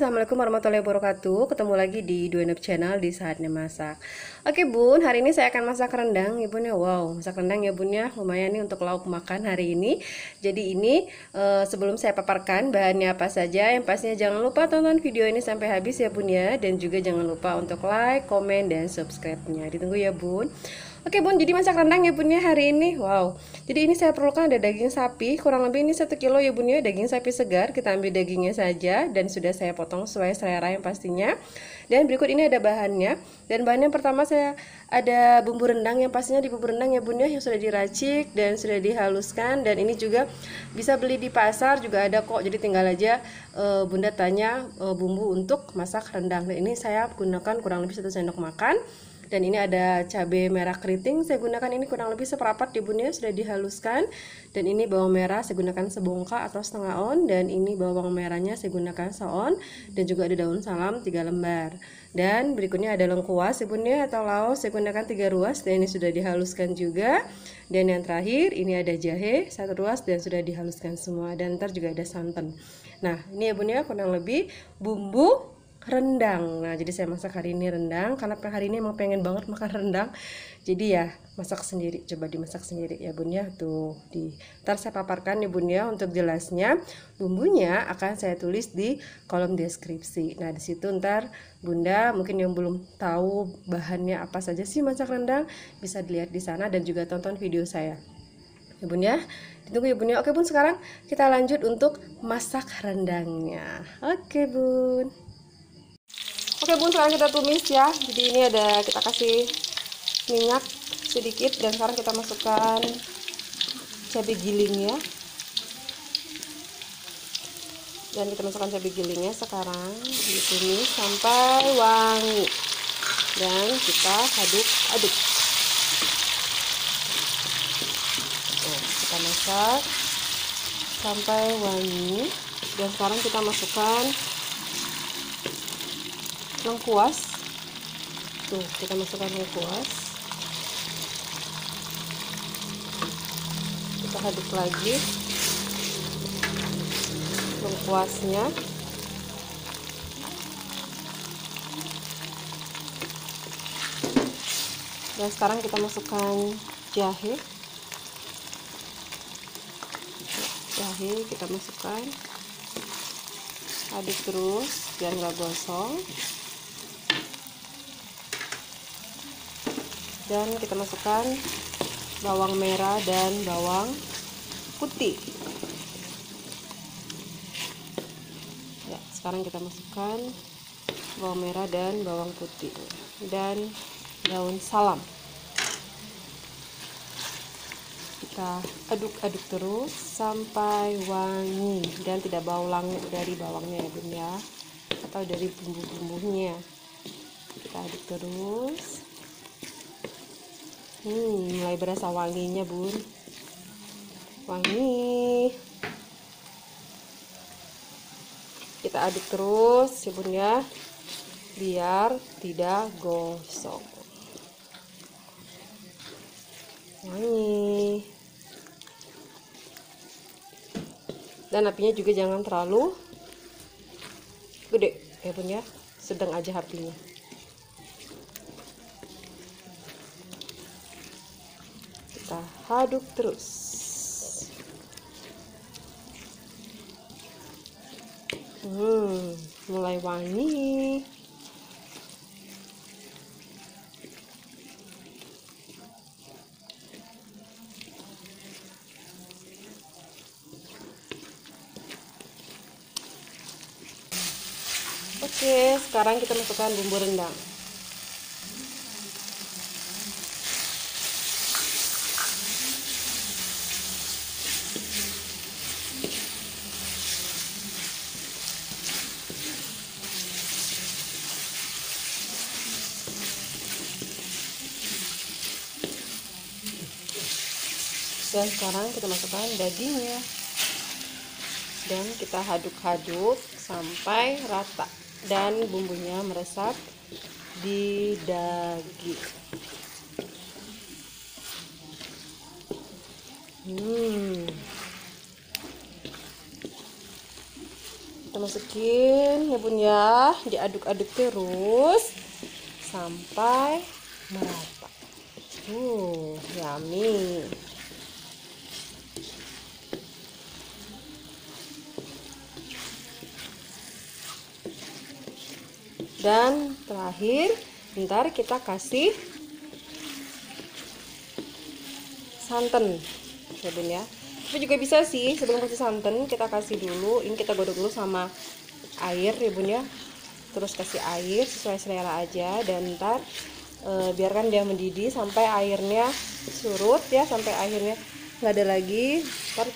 Assalamualaikum warahmatullahi wabarakatuh. Ketemu lagi di Duenep Channel di Saatnya Masak. Oke bun, hari ini saya akan masak rendang ya bun ya. Wow, masak rendang ya bun ya. Lumayan nih untuk lauk makan hari ini. Jadi ini sebelum saya paparkan bahannya apa saja, yang pastinya jangan lupa tonton video ini sampai habis ya bun ya. Dan juga jangan lupa untuk like, komen, dan subscribe-nya. Ditunggu ya bun. Oke bun, jadi masak rendang ya bun ya hari ini. Wow, jadi ini saya perlukan ada daging sapi, kurang lebih ini 1 kilo ya bun ya. Daging sapi segar, kita ambil dagingnya saja. Dan sudah saya potong sesuai selera yang pastinya. Dan berikut ini ada bahannya. Dan bahan yang pertama saya ada bumbu rendang, yang pastinya di bumbu rendang ya bun ya, yang sudah diracik dan sudah dihaluskan. Dan ini juga bisa beli di pasar, juga ada kok. Jadi tinggal aja bunda tanya bumbu untuk masak rendang. Dan ini saya gunakan kurang lebih 1 sendok makan. Dan ini ada cabai merah keriting, saya gunakan ini kurang lebih seperempat ya bun ya, sudah dihaluskan. Dan ini bawang merah saya gunakan sebongkah atau setengah on. Dan ini bawang merahnya saya gunakan seon. Dan juga ada daun salam 3 lembar. Dan berikutnya ada lengkuas ya bun ya, atau laos saya gunakan 3 ruas. Dan ini sudah dihaluskan juga. Dan yang terakhir ini ada jahe 1 ruas dan sudah dihaluskan semua. Dan ntar juga ada santan. Nah ini ya bun ya, kurang lebih bumbu rendang. Nah jadi saya masak hari ini rendang karena hari ini emang pengen banget makan rendang. Jadi ya masak sendiri, coba dimasak sendiri ya bun ya. Tuh ntar saya paparkan ya bun ya untuk jelasnya. Bumbunya akan saya tulis di kolom deskripsi. Nah disitu ntar bunda mungkin yang belum tahu bahannya apa saja sih masak rendang, bisa dilihat di sana dan juga tonton video saya ya bun ya. Ditunggu ya bun ya. Oke bun, sekarang kita lanjut untuk masak rendangnya. Oke bun. Oke bun, sekarang kita tumis ya. Jadi ini ada, kita kasih minyak sedikit. Dan sekarang kita masukkan cabai giling ya. Dan kita masukkan cabai gilingnya sekarang, ditumis sampai wangi. Dan kita aduk-aduk. Nah, kita masak sampai wangi. Dan sekarang kita masukkan lengkuas. Tuh, kita masukkan lengkuas. Kita aduk lagi lengkuasnya. Dan sekarang kita masukkan jahe. Jahe kita masukkan. Aduk terus biar nggak gosong. Dan kita masukkan bawang merah dan bawang putih ya. Sekarang kita masukkan bawang merah dan bawang putih dan daun salam. Kita aduk-aduk terus sampai wangi dan tidak bau langu dari bawangnya ya bun ya, atau dari bumbu-bumbunya. Kita aduk terus. Mulai berasa wanginya bun, wangi. Kita aduk terus ya bun ya, biar tidak gosong. Wangi. Dan apinya juga jangan terlalu gede ya bun ya, sedang aja apinya. Kita aduk terus. Mulai wangi. Oke, sekarang kita masukkan bumbu rendang. Dan sekarang kita masukkan dagingnya. Dan kita aduk-aduk sampai rata dan bumbunya meresap di daging. Kita masukin ya bun ya, diaduk-aduk terus sampai merata. Yummy. Dan terakhir, ntar kita kasih santan ya bun ya. Tapi juga bisa sih sebelum kasih santan kita kasih dulu, ini kita godok dulu sama air ya bun ya. Terus kasih air sesuai selera aja, dan ntar biarkan dia mendidih sampai airnya surut ya, sampai airnya nggak ada lagi. Ntar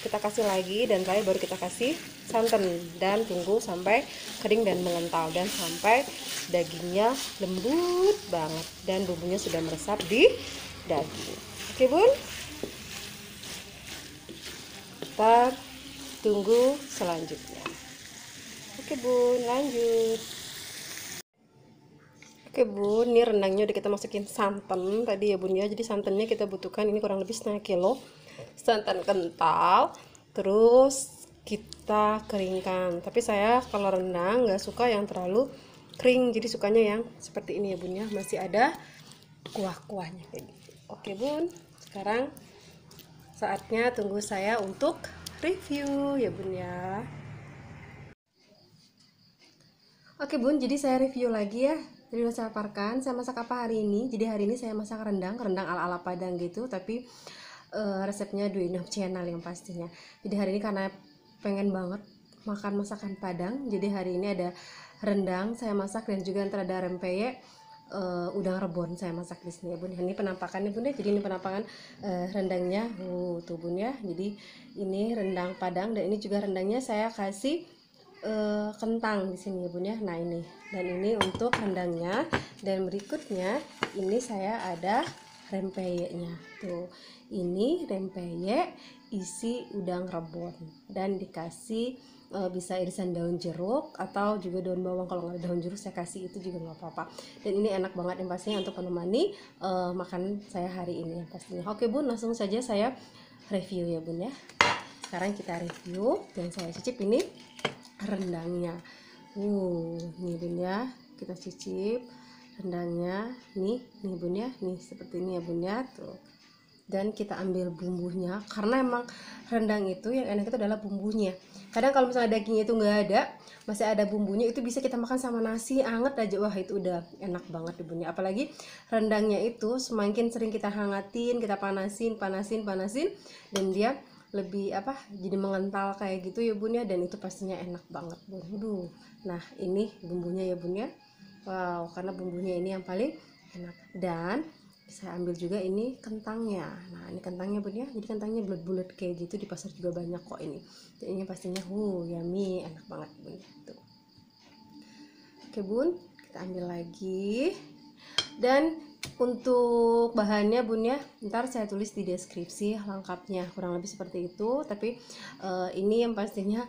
kita kasih lagi, dan terakhir baru kita kasih santan, dan tunggu sampai kering dan mengental, dan sampai dagingnya lembut banget dan bumbunya sudah meresap di daging. Oke bun, ntar tunggu selanjutnya. Oke bun, lanjut. Oke bun, ini rendangnya udah kita masukin santan tadi ya bun ya. Jadi santannya kita butuhkan ini kurang lebih setengah kilo santan kental. Terus kita keringkan. Tapi saya kalau rendang nggak suka yang terlalu kering, jadi sukanya yang seperti ini ya bun ya, masih ada kuah-kuahnya kayak gitu. Oke bun, sekarang saatnya tunggu saya untuk review ya bun ya. Oke bun, jadi saya review lagi ya. Tadi udah saya paparkan, saya masak apa hari ini. Jadi hari ini saya masak rendang ala-ala Padang gitu, tapi resepnya Duinop Channel yang pastinya. Jadi hari ini karena pengen banget makan masakan Padang, jadi hari ini ada rendang saya masak, dan juga ntar ada rempeyek, udang rebon saya masak di sini ya bun. Ini penampakannya bun ya. Jadi ini penampakan rendangnya, tuh bun ya. Jadi ini rendang Padang, dan ini juga rendangnya saya kasih kentang di sini ya bun ya. Nah ini, dan ini untuk rendangnya, dan berikutnya ini saya ada rempeyeknya tuh. Ini rempeyek isi udang rebon, dan dikasih bisa irisan daun jeruk atau juga daun bawang. Kalau nggak ada daun jeruk saya kasih itu juga nggak apa-apa. Dan ini enak banget yang pastinya untuk menemani makan saya hari ini yang pastinya. Oke bun, langsung saja saya review ya bun ya. Sekarang kita review, dan saya cicip ini rendangnya. Nih bun ya, kita cicip rendangnya nih bun ya, nih seperti ini ya bun ya tuh. Dan kita ambil bumbunya, karena emang rendang itu yang enak itu adalah bumbunya. Kadang kalau misalnya dagingnya itu nggak ada, masih ada bumbunya, itu bisa kita makan sama nasi anget aja, wah itu udah enak banget bumbunya. Apalagi rendangnya itu semakin sering kita hangatin, kita panasin, dan dia lebih jadi mengental kayak gitu ya bun ya, dan itu pastinya enak banget bun. Nah ini bumbunya ya bun ya, wow, karena bumbunya ini yang paling enak. Dan saya ambil juga ini kentangnya. Nah ini kentangnya bun ya, jadi kentangnya bulat-bulat kayak gitu, di pasar juga banyak kok ini. Dan ini pastinya yummy, enak banget bun tuh. Oke bun, kita ambil lagi. Dan untuk bahannya bun ya, ntar saya tulis di deskripsi lengkapnya, kurang lebih seperti itu. Tapi ini yang pastinya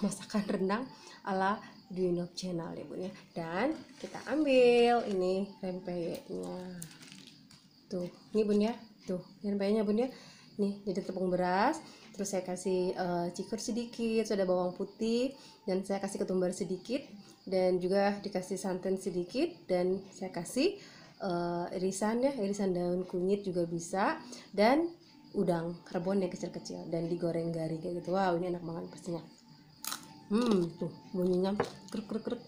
masakan rendang ala Duinop Channel ya bun ya. Dan kita ambil ini rempeyeknya tuh, ini bun ya, tuh ini rempeyeknya bun ya. Nih jadi tepung beras, terus saya kasih cikur sedikit, ada bawang putih, dan saya kasih ketumbar sedikit, dan juga dikasih santan sedikit, dan saya kasih irisan daun kunyit juga bisa, dan udang rebon yang kecil-kecil, dan digoreng garing kayak gitu. Wow ini enak banget pastinya. Tuh bunyinya krek.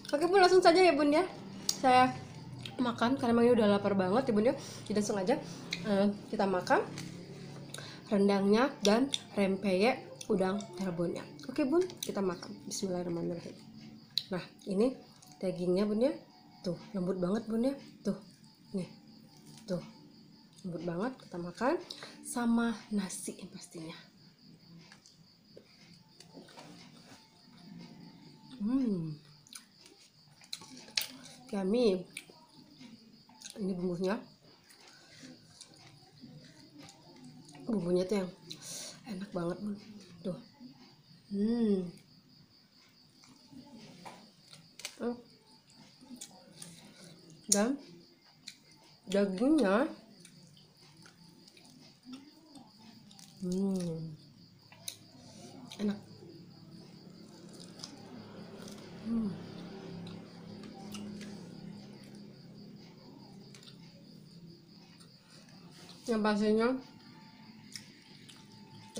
Oke bun, langsung saja ya bun ya saya makan, karena memang udah lapar banget ya bun ya. Jadi langsung aja kita makan rendangnya dan rempeyek udang rebonnya. Oke bun, kita makan. Bismillahirrahmanirrahim. Nah ini dagingnya bun ya, tuh lembut banget bun ya, tuh nih, tuh lembut banget. Kita makan sama nasi yang pastinya. Yummy. Ini bumbunya tuh yang enak banget bun tuh. Dan dagingnya enak. Yang pastinya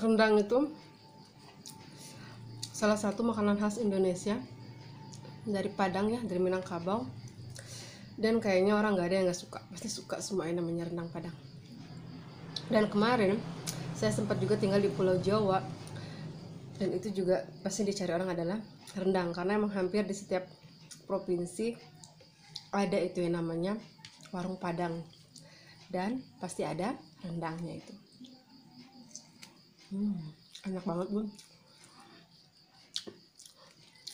rendang itu salah satu makanan khas Indonesia, dari Padang ya, dari Minangkabau. Dan kayaknya orang nggak ada yang nggak suka, pasti suka semua yang namanya rendang Padang. Dan kemarin saya sempat juga tinggal di Pulau Jawa, dan itu juga pasti dicari orang adalah rendang, karena emang hampir di setiap provinsi ada itu yang namanya warung Padang, dan pasti ada rendangnya itu. Enak banget bun,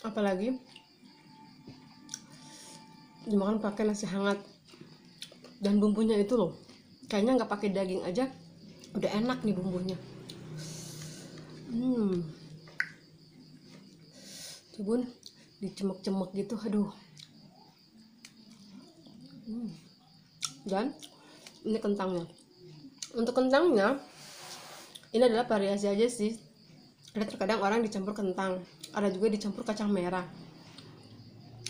apalagi dimakan pakai nasi hangat. Dan bumbunya itu loh, kayaknya nggak pakai daging aja udah enak nih bumbunya. Tuh bun, dicemek-cemek gitu, aduh. Dan ini kentangnya. Untuk kentangnya ini adalah variasi aja sih. Ada terkadang orang dicampur kentang, ada juga dicampur kacang merah.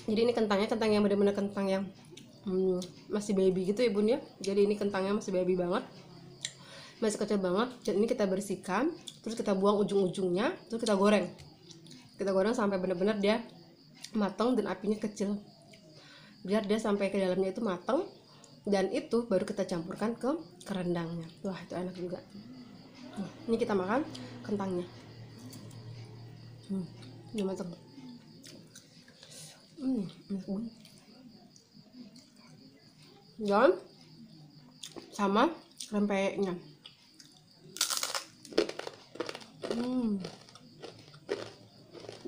Jadi ini kentang yang benar-benar kentang yang masih baby gitu ya bun ya. Jadi ini kentangnya masih baby banget, masih kecil banget. Dan ini kita bersihkan, terus kita buang ujung-ujungnya, terus kita goreng sampai benar-benar dia matang dan apinya kecil, biar dia sampai ke dalamnya itu matang. Dan itu baru kita campurkan ke rendangnya. Wah, itu enak juga. Ini kita makan kentangnya. Ini matang. Enak banget. Dan sama rempeyeknya.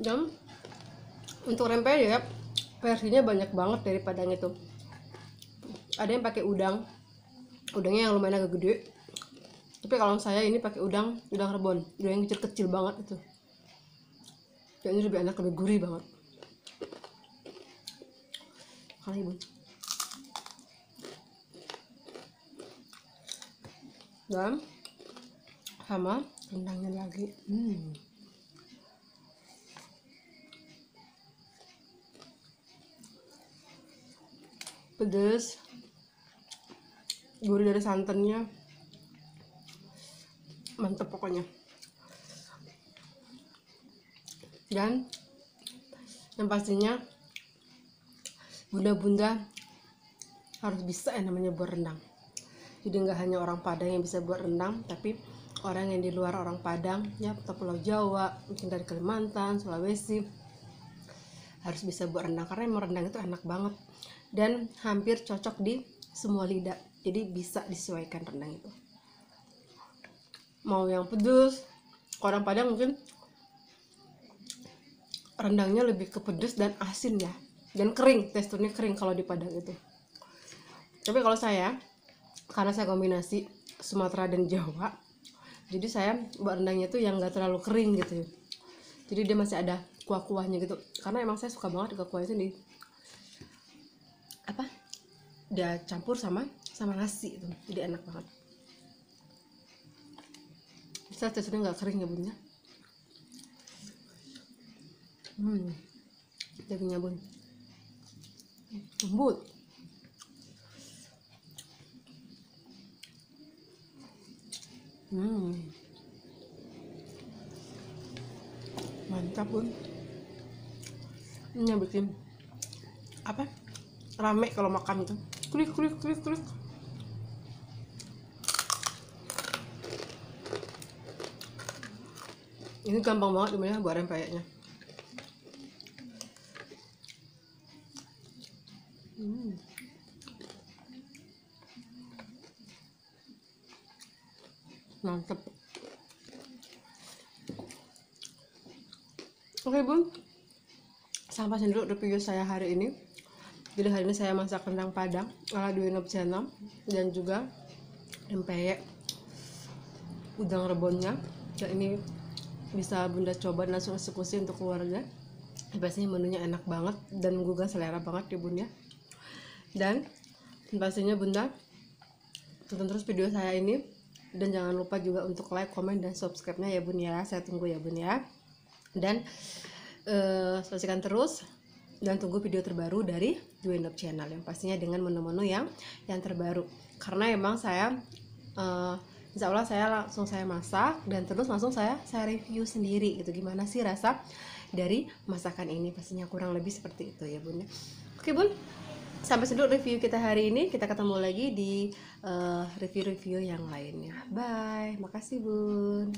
Dan untuk rempeyek ya, versinya banyak banget dari Padang itu. Ada yang pakai udangnya yang lumayan agak gede. Tapi kalau saya ini pakai udang rebon, udang yang kecil-kecil banget itu. Dan ini lebih enak, lebih gurih banget. Kali bun. Dan sama rendangnya lagi. Pedes, gurih dari santannya, mantep pokoknya. Dan yang pastinya bunda-bunda harus bisa yang namanya buat rendang. Jadi nggak hanya orang Padang yang bisa buat rendang, tapi orang yang di luar orang Padang ya, atau Pulau Jawa, mungkin dari Kalimantan, Sulawesi, harus bisa buat rendang, karena emang rendang itu enak banget dan hampir cocok di semua lidah. Jadi bisa disesuaikan rendang itu, mau yang pedas. Orang Padang mungkin rendangnya lebih ke pedas dan asin ya, dan kering, teksturnya kering kalau di Padang itu. Tapi kalau saya, karena saya kombinasi Sumatera dan Jawa, jadi saya buat rendangnya tuh yang gak terlalu kering gitu. Jadi dia masih ada kuah-kuahnya gitu, karena emang saya suka banget ke kuah itu nih, dia campur sama nasi itu, jadi enak banget. Bisa teksturnya nggak kering ya bun ya. Dagingnya bun lembut. Mantap bun. Ini yang bikin rame kalau makan itu, klik. Ini gampang banget dimana buat rempeyeknya. Mantep. Oke bun, sampai sini dulu review saya hari ini. Jadi hari ini saya masak rendang Padang ala Dwi Channel, dan juga rempeyek udang rebonnya. Dan ini bisa bunda coba dan langsung eksekusi untuk keluarga. Pastinya menunya enak banget dan menggugah selera banget ya bun ya. Dan pastinya bunda tonton terus video saya ini, dan jangan lupa juga untuk like, komen, dan subscribe-nya ya bun ya. Saya tunggu ya bun ya. Dan saksikan terus dan tunggu video terbaru dari Dwi Channel, yang pastinya dengan menu-menu yang terbaru. Karena emang saya eh, insya Allah saya masak dan terus langsung saya review sendiri gitu, gimana sih rasa dari masakan ini. Pastinya kurang lebih seperti itu ya bun ya. Oke bun, sampai sini dulu review kita hari ini. Kita ketemu lagi di review-review yang lainnya. Bye, makasih bun.